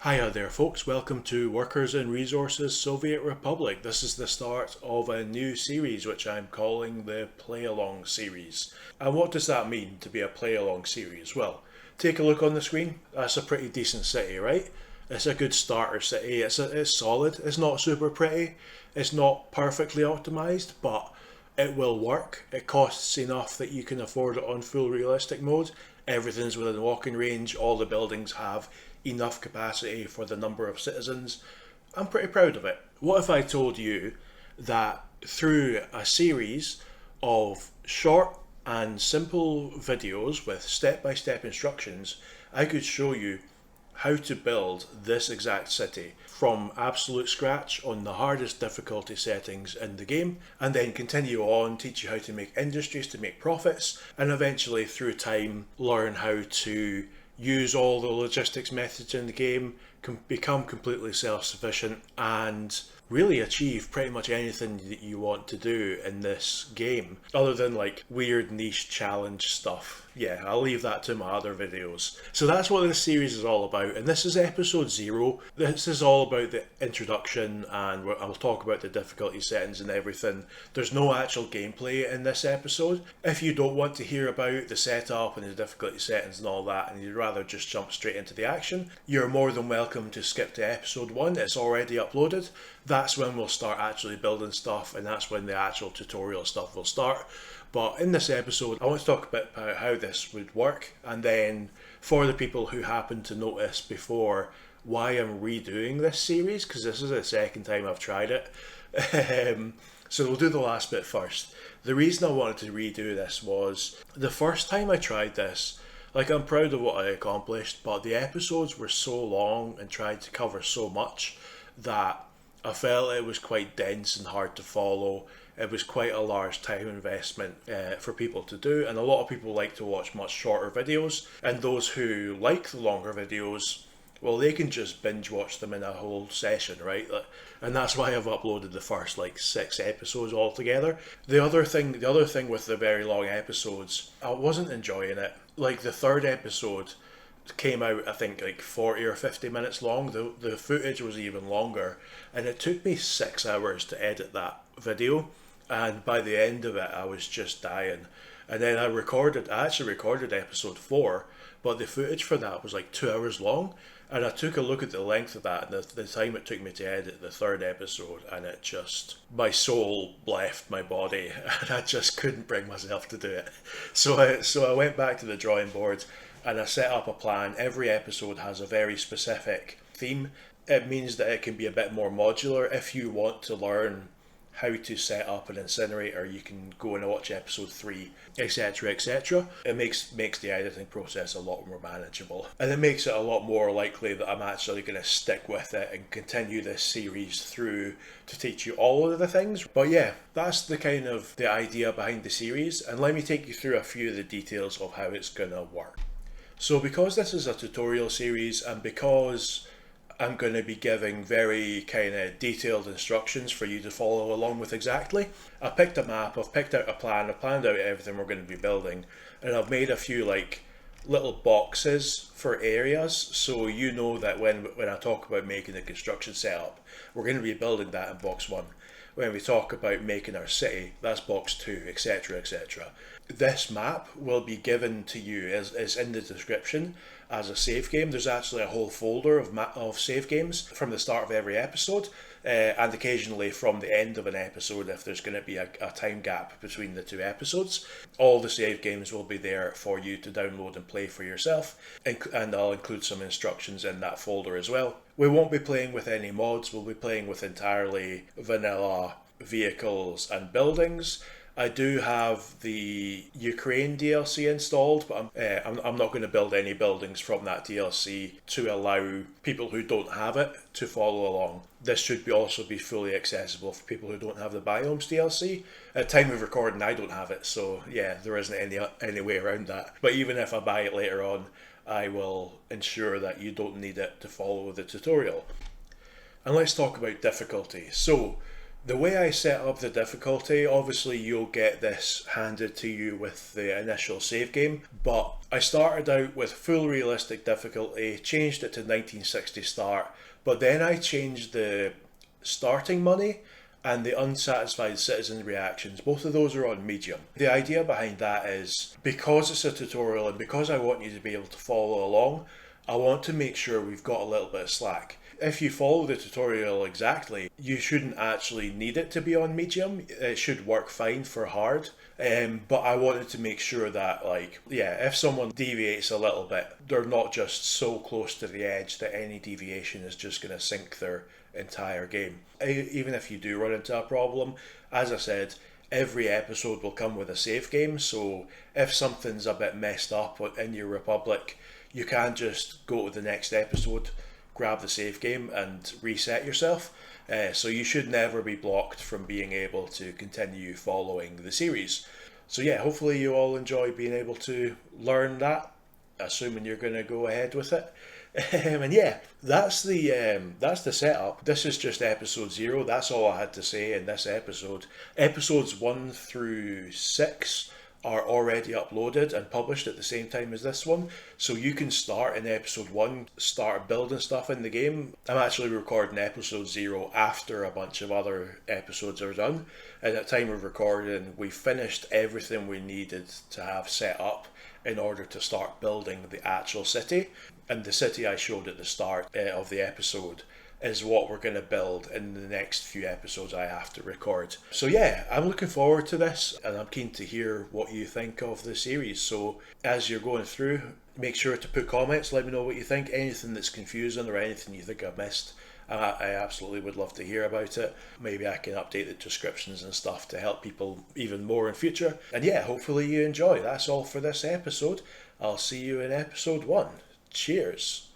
Hiya there, folks. Welcome to Workers and Resources Soviet Republic. This is the start of a new series which I'm calling the Playalong series. And what does that mean to be a Playalong series? Well, take a look on the screen. That's a pretty decent city, right? It's a good starter city. It's solid. It's not super pretty. It's not perfectly optimized, but it will work. It costs enough that you can afford it on full realistic mode. Everything's within walking range. All the buildings have enough capacity for the number of citizens. I'm pretty proud of it. What if I told you that through a series of short and simple videos with step by step instructions, I could show you how to build this exact city from absolute scratch on the hardest difficulty settings in the game, and then continue on, teach you how to make industries to make profits, and eventually through time learn how to use all the logistics methods in the game, become completely self-sufficient, and really achieve pretty much anything that you want to do in this game, other than like weird niche challenge stuff. Yeah, I'll leave that to my other videos. So that's what this series is all about, and this is episode 0. This is all about the introduction, and I'll talk about the difficulty settings and everything. There's no actual gameplay in this episode. If you don't want to hear about the setup and the difficulty settings and all that, and you'd rather just jump straight into the action, you're more than welcome to skip to episode 1. It's already uploaded. That's when we'll start actually building stuff, and that's when the actual tutorial stuff will start. But in this episode, I want to talk a bit about how this would work, and then for the people who happen to notice before why I'm redoing this series, because this is the second time I've tried it. So we'll do the last bit first. The reason I wanted to redo this was the first time I tried this, like, I'm proud of what I accomplished, but the episodes were so long and tried to cover so much that I felt it was quite dense and hard to follow. It was quite a large time investment for people to do, and a lot of people like to watch much shorter videos, and those who like the longer videos, well, they can just binge watch them in a whole session, right? And that's why I've uploaded the first like 6 episodes altogether. The other thing with the very long episodes, I wasn't enjoying it. Like, the third episode came out, I think, like 40 or 50 minutes long. The footage was even longer, and it took me 6 hours to edit that video, and by the end of it I was just dying. And then I actually recorded episode 4, but the footage for that was like 2 hours long, and I took a look at the length of that and the time it took me to edit the third episode, and it just, my soul left my body and I just couldn't bring myself to do it. So I went back to the drawing board and I set up a plan. Every episode has a very specific theme. It means that it can be a bit more modular. If you want to learn how to set up an incinerator, you can go and watch episode 3, etc., etc. It makes the editing process a lot more manageable, and it makes it a lot more likely that I'm actually going to stick with it and continue this series through to teach you all of the things. But yeah, that's the idea behind the series, and let me take you through a few of the details of how it's going to work. So because this is a tutorial series, and because I'm going to be giving very kind of detailed instructions for you to follow along with exactly, I picked a map, I've picked out a plan, I've planned out everything we're going to be building, and I've made a few like little boxes for areas, so you know that when I talk about making the construction setup, we're going to be building that in box 1. When we talk about making our city, that's box 2, etc., etc. This map will be given to you as in the description as a save game. There's actually a whole folder of save games from the start of every episode, and occasionally from the end of an episode if there's going to be a time gap between the 2 episodes. All the save games will be there for you to download and play for yourself, and I'll include some instructions in that folder as well. We won't be playing with any mods, we'll be playing with entirely vanilla vehicles and buildings. I do have the Ukraine DLC installed, but I'm not going to build any buildings from that DLC to allow people who don't have it to follow along. This should also be fully accessible for people who don't have the Biomes DLC. At time of recording, I don't have it, so yeah, there isn't any way around that. But even if I buy it later on, I will ensure that you don't need it to follow the tutorial. And let's talk about difficulty. So, The way I set up the difficulty, obviously you'll get this handed to you with the initial save game, but I started out with full realistic difficulty, changed it to 1960 start, but then I changed the starting money and the unsatisfied citizen reactions. Both of those are on medium. The idea behind that is because it's a tutorial and because I want you to be able to follow along, I want to make sure we've got a little bit of slack. If you follow the tutorial exactly, you shouldn't actually need it to be on medium. It should work fine for hard. But I wanted to make sure that, like, yeah, if someone deviates a little bit, they're not just so close to the edge that any deviation is just going to sink their entire game. Even if you do run into a problem, as I said, every episode will come with a save game, so if something's a bit messed up in your Republic, you can just go to the next episode, grab the save game and reset yourself. So you should never be blocked from being able to continue following the series. So yeah, hopefully you all enjoy being able to learn that, assuming you're going to go ahead with it. And yeah, that's the setup. This is just episode 0. That's all I had to say in this episode. Episodes 1 through 6 are already uploaded and published at the same time as this one, so you can start in episode 1, start building stuff in the game. I'm actually recording episode 0 after a bunch of other episodes are done, and at time of recording we finished everything we needed to have set up in order to start building the actual city. And the city I showed at the start of the episode is what we're going to build in the next few episodes I have to record. So yeah, I'm looking forward to this, and I'm keen to hear what you think of the series. So as you're going through, make sure to put comments, let me know what you think, anything that's confusing or anything you think I've missed. I absolutely would love to hear about it. Maybe I can update the descriptions and stuff to help people even more in future. And yeah, hopefully you enjoy. That's all for this episode. I'll see you in episode 1. Cheers.